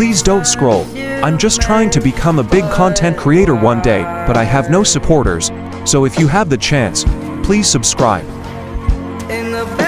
Please don't scroll. I'm just trying to become a big content creator one day, but I have no supporters. So if you have the chance, please subscribe. In the